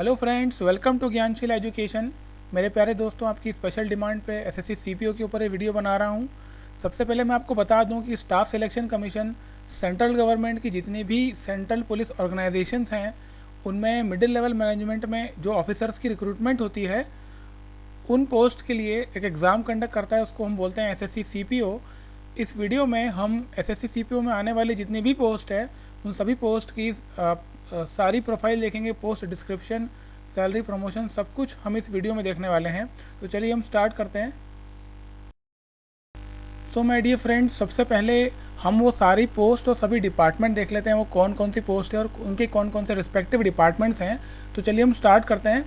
Hello friends, welcome to Gyansheel education. मेरे प्यारे दोस्तों, आपकी स्पेशल डिमांड पे एसएससी सीपीओ के ऊपर ये वीडियो बना रहा हूँ। सबसे पहले मैं आपको बता दूँ कि staff selection commission central government की जितनी भी सेंट्रल पुलिस ऑर्गेनाइजेशंस हैं, उनमें मिडिल लेवल मैनेजमेंट में जो ऑफिसर्स की रिक्रूटमेंट होती है, उन पोस्ट के लिए एक एग्ज़ाम कंडक्ट करता है। उसको हम बोलते हैं एसएससी सीपीओ। इस वीडियो में हम एसएससी सीपीओ में आने वाली जितनी भी पोस्ट है, उन सभी पोस्ट की सारी प्रोफाइल देखेंगे, पोस्ट डिस्क्रिप्शन, सैलरी, प्रमोशन, सब कुछ हम इस वीडियो में देखने वाले हैं। तो चलिए हम स्टार्ट करते हैं। सो माय डियर फ्रेंड्स, सबसे पहले हम वो सारी पोस्ट और सभी डिपार्टमेंट देख लेते हैं, वो कौन कौन सी पोस्ट है और उनके कौन कौन से रिस्पेक्टिव डिपार्टमेंट्स हैं। तो चलिए हम स्टार्ट करते हैं।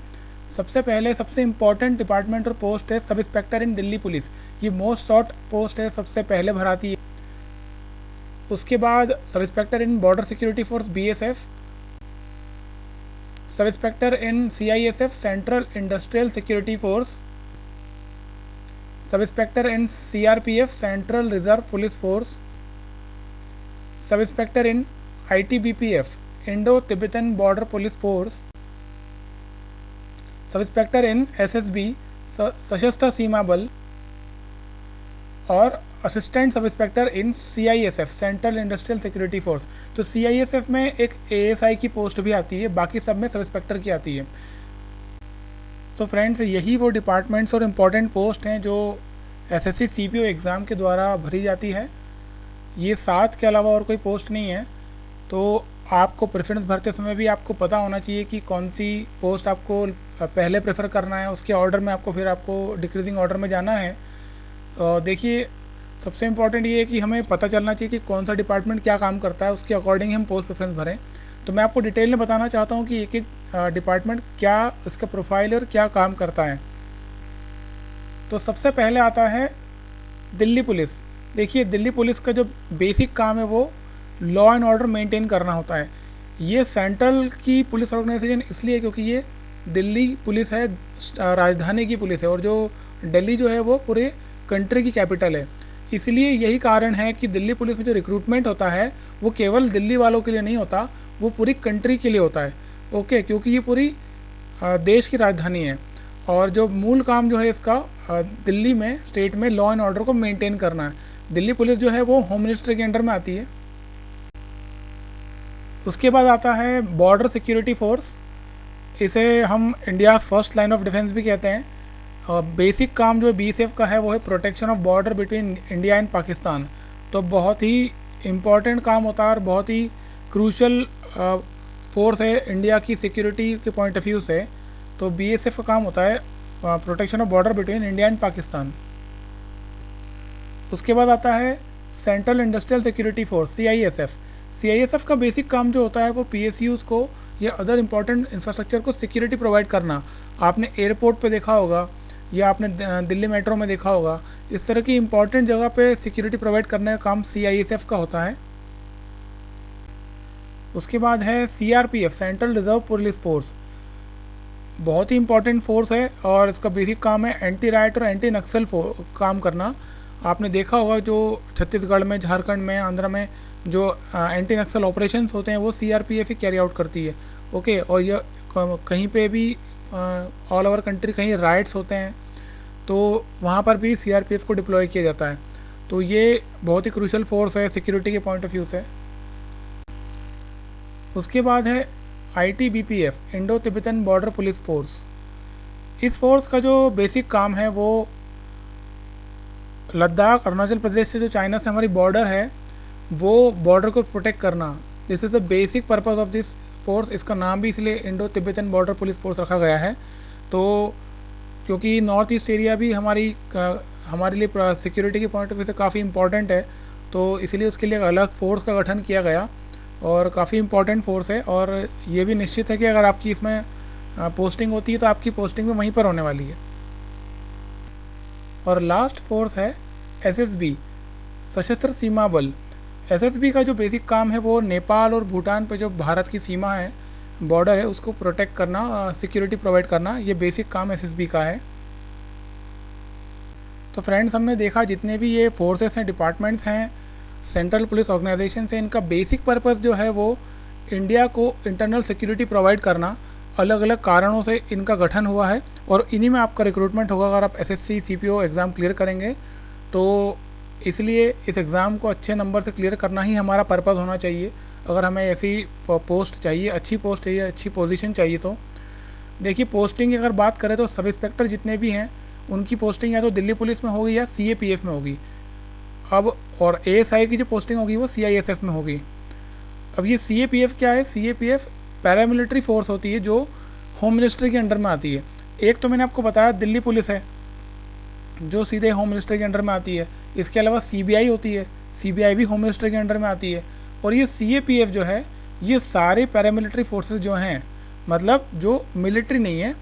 सबसे पहले सबसे इंपॉर्टेंट डिपार्टमेंट और पोस्ट है sub inspector in Delhi police. ये मोस्ट शॉर्ट पोस्ट है, सबसे पहले भराती है। उसके बाद sub inspector in border security force BSF, sub inspector in CISF central industrial security force, sub inspector in CRPF central reserve police force, sub inspector in ITBPF Indo Tibetan border police force, sub inspector in SSB Sashastra Seema Bal, और assistant sub inspector in CISF central industrial security force. तो CISF में एक ASI की post भी आती है, बाकी सब में सब इंस्पेक्टर की आती है। सो फ्रेंड्स, यही वो डिपार्टमेंट्स और इम्पॉर्टेंट पोस्ट हैं जो एसएससी सीपीओ एग्ज़ाम के द्वारा भरी जाती है। ये 7 के अलावा और कोई पोस्ट नहीं है। तो आपको प्रेफरेंस भरते समय भी आपको पता होना चाहिए कि कौन सी पोस्ट आपको पहले प्रेफर करना है, उसके ऑर्डर में आपको डिक्रीजिंग ऑर्डर में जाना है। देखिए, सबसे इम्पॉर्टेंट ये है कि हमें पता चलना चाहिए कि कौन सा डिपार्टमेंट क्या काम करता है, उसके अकॉर्डिंग हम पोस्ट प्रेफरेंस भरें। तो मैं आपको डिटेल में बताना चाहता हूँ कि एक एक डिपार्टमेंट क्या इसका प्रोफाइल है और क्या काम करता है। तो सबसे पहले आता है दिल्ली पुलिस। देखिए, दिल्ली पुलिस का जो बेसिक काम है वो लॉ एंड ऑर्डर मेंटेन करना होता है। ये सेंट्रल की पुलिस ऑर्गेनाइजेशन इसलिए क्योंकि ये दिल्ली पुलिस है, राजधानी की पुलिस है, और जो दिल्ली जो है वो पूरे कंट्री की कैपिटल है। इसलिए यही कारण है कि दिल्ली पुलिस में जो रिक्रूटमेंट होता है वो केवल दिल्ली वालों के लिए नहीं होता, वो पूरी कंट्री के लिए होता है। ओके, क्योंकि ये पूरी देश की राजधानी है, और जो मूल काम जो है इसका दिल्ली में स्टेट में लॉ एंड ऑर्डर को मेंटेन करना है। दिल्ली पुलिस जो है वो होम मिनिस्ट्री के अंडर में आती है। उसके बाद आता है बॉर्डर सिक्योरिटी फोर्स। इसे हम India first line of defence भी कहते हैं। बेसिक काम जो बीएसएफ का है वो है protection of border between India and Pakistan. तो बहुत ही इम्पॉर्टेंट काम होता है और बहुत ही क्रूशल फोर्स है इंडिया की सिक्योरिटी के पॉइंट ऑफ व्यू से। तो बीएसएफ का काम होता है protection of border between India and Pakistan. उसके बाद आता है central industrial security force CISF. CISF का बेसिक काम जो होता है वो पीएसयूज़ को या अदर इम्पॉर्टेंट इंफ्रास्ट्रक्चर को सिक्योरिटी प्रोवाइड करना। आपने एयरपोर्ट पे देखा होगा या आपने दिल्ली मेट्रो में देखा होगा, इस तरह की इंपॉर्टेंट जगह पे सिक्योरिटी प्रोवाइड करने का काम सीआईएसएफ का होता है। उसके बाद है CRPF central reserve police force. बहुत ही इंपॉर्टेंट फोर्स है और इसका बेसिक काम है एंटी राइट और एंटी नक्सल काम करना। आपने देखा होगा जो छत्तीसगढ़ में, झारखंड में, आंध्र में जो एंटी नक्सल ऑपरेशंस होते हैं वो सीआरपीएफ ही कैरी आउट करती है। ओके, और यह कहीं पे भी ऑल ओवर कंट्री कहीं राइट्स होते हैं तो वहाँ पर भी सीआरपीएफ को डिप्लॉय किया जाता है। तो ये बहुत ही क्रूशल फोर्स है सिक्योरिटी के पॉइंट ऑफ व्यू से। उसके बाद है ITBPF Indo Tibetan border police force. इस फोर्स का जो बेसिक काम है वो लद्दाख, अरुणाचल प्रदेश से जो चाइना से हमारी बॉर्डर है वो बॉर्डर को प्रोटेक्ट करना। This is the basic purpose of this force. इसका नाम भी इसलिए Indo Tibetan border police force रखा गया है। तो क्योंकि नॉर्थ ईस्ट एरिया भी हमारे लिए सिक्योरिटी के पॉइंट ऑफ व्यू से काफ़ी इंपॉर्टेंट है, तो इसलिए उसके लिए एक अलग फोर्स का गठन किया गया और काफ़ी इंपॉर्टेंट फोर्स है। और ये भी निश्चित है कि अगर आपकी इसमें पोस्टिंग होती है तो आपकी पोस्टिंग भी वहीं पर होने वाली है। और लास्ट फोर्स है एसएसबी सशस्त्र सीमा बल। एसएसबी का जो बेसिक काम है वो नेपाल और भूटान पे जो भारत की सीमा है, बॉर्डर है, उसको प्रोटेक्ट करना, सिक्योरिटी प्रोवाइड करना, ये बेसिक काम एसएसबी का है। तो फ्रेंड्स, हमने देखा जितने भी ये फोर्सेस हैं, डिपार्टमेंट्स हैं, सेंट्रल पुलिस ऑर्गेनाइजेशन से, इनका बेसिक पर्पस जो है वो इंडिया को इंटरनल सिक्योरिटी प्रोवाइड करना, अलग अलग कारणों से इनका गठन हुआ है और इन्हीं में आपका रिक्रूटमेंट होगा अगर आप एसएससी सीपीओ एग्ज़ाम क्लियर करेंगे। तो इसलिए इस एग्ज़ाम को अच्छे नंबर से क्लियर करना ही हमारा पर्पज़ होना चाहिए। अगर हमें ऐसी पोस्ट चाहिए, अच्छी पोस्ट चाहिए, अच्छी पोजीशन चाहिए, तो देखिए पोस्टिंग की अगर बात करें तो सब इंस्पेक्टर जितने भी हैं उनकी पोस्टिंग या तो दिल्ली पुलिस में होगी या सीएपीएफ में होगी। अब और एएसआई की जो पोस्टिंग होगी वो सीआईएसएफ में होगी। अब ये सीएपीएफ क्या है? सीएपीएफ पैरामिलिट्री फोर्स होती है जो होम मिनिस्ट्री के अंडर में आती है। एक तो मैंने आपको बताया दिल्ली पुलिस है जो सीधे होम मिनिस्ट्री के अंडर में आती है। इसके अलावा सीबीआई होती है, सीबीआई भी होम मिनिस्ट्री के अंडर में आती है। और ये सीएपीएफ जो है ये सारे पैरामिलिट्री फोर्सेस जो हैं, मतलब जो मिलिट्री नहीं है,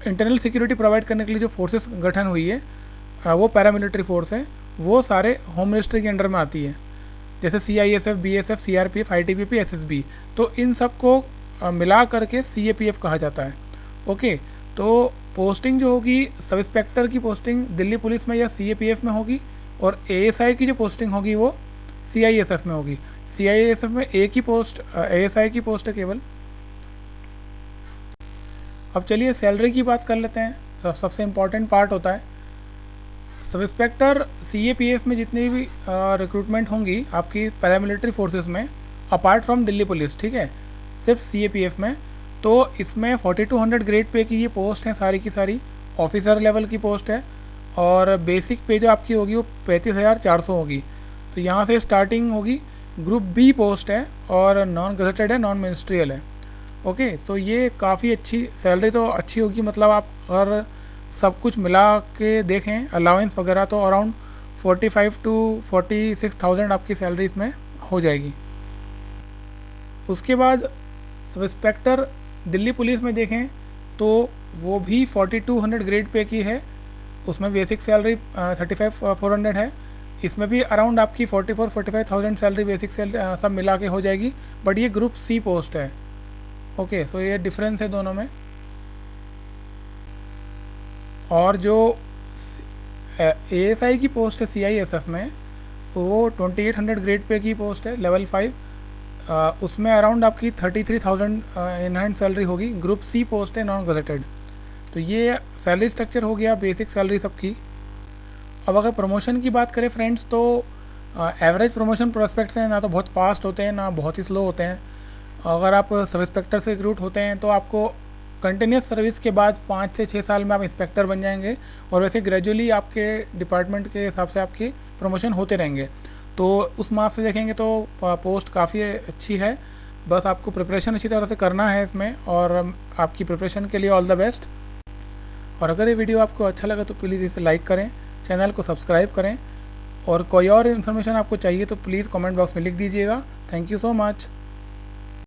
इंटरनल सिक्योरिटी प्रोवाइड करने के लिए जो फोर्सेस गठन हुई है वो पैरामिलिट्री फोर्स है, वो सारे होम मिनिस्ट्री के अंडर में आती है। जैसे CISF, BSF, CRPF, ITBP, SSB, तो इन सब को मिला करके सीएपीएफ कहा जाता है। ओके, तो पोस्टिंग जो होगी सब इंस्पेक्टर की पोस्टिंग दिल्ली पुलिस में या सीएपीएफ में होगी और एएसआई की जो पोस्टिंग होगी वो सीआईएसएफ में होगी। सीआईएसएफ में एक ही पोस्ट, एएसआई की पोस्ट है केवल। अब चलिए सैलरी की बात कर लेते हैं, सबसे इम्पॉर्टेंट पार्ट होता है। सब इंस्पेक्टर सीएपीएफ में जितनी भी रिक्रूटमेंट होंगी आपकी पैरामिलिट्री फोर्सेस में, अपार्ट फ्रॉम दिल्ली पुलिस, ठीक है, सिर्फ सीएपीएफ में, तो इसमें 4200 ग्रेड पे की ये पोस्ट हैं सारी की सारी, ऑफिसर लेवल की पोस्ट है। और बेसिक पे जो आपकी होगी वो 35,400 होगी। तो यहाँ से स्टार्टिंग होगी। ग्रुप बी पोस्ट है और नॉन गजेटेड है, नॉन मिनिस्ट्रियल है। ओके, सो ये काफ़ी अच्छी सैलरी तो अच्छी होगी, मतलब आप अगर सब कुछ मिला के देखें अलाउंस वगैरह तो अराउंड 45 to 46,000 आपकी सैलरी इसमें हो जाएगी। उसके बाद सब इंस्पेक्टर दिल्ली पुलिस में देखें तो वो भी 4200 ग्रेड पे की है, उसमें बेसिक सैलरी 35,400 है। इसमें भी अराउंड आपकी 44-45,000 सैलरी बेसिक सैलरी सब मिला के हो जाएगी, बट ये ग्रुप सी पोस्ट है। ओके, सो ये डिफरेंस है दोनों में। और जो एएसआई की पोस्ट है सीआईएसएफ में वो 2800 ग्रेड पे की पोस्ट है, लेवल 5, उसमें अराउंड आपकी 33,000 इन हैंड सैलरी होगी। ग्रुप सी पोस्ट है, नॉन गजेटेड। तो ये सैलरी स्ट्रक्चर हो गया, बेसिक सैलरी सबकी। अब अगर प्रमोशन की बात करें फ्रेंड्स, तो एवरेज प्रमोशन प्रोस्पेक्ट्स हैं, ना तो बहुत फास्ट होते हैं ना बहुत ही स्लो होते हैं। अगर आप सब इंस्पेक्टर से रिक्रूट होते हैं तो आपको कंटिन्यूस सर्विस के बाद 5 से 6 साल में आप इंस्पेक्टर बन जाएंगे, और वैसे ग्रेजुअली आपके डिपार्टमेंट के हिसाब से आपकी प्रमोशन होते रहेंगे। तो उस माप से देखेंगे तो पोस्ट काफ़ी अच्छी है। बस आपको प्रिपरेशन अच्छी तरह से करना है इसमें, और आपकी प्रिपरेशन के लिए ऑल द बेस्ट। और अगर ये वीडियो आपको अच्छा लगा तो प्लीज़ इसे लाइक करें, चैनल को सब्सक्राइब करें, और कोई और इन्फॉर्मेशन आपको चाहिए तो प्लीज़ कमेंट बॉक्स में लिख दीजिएगा। Thank you so much.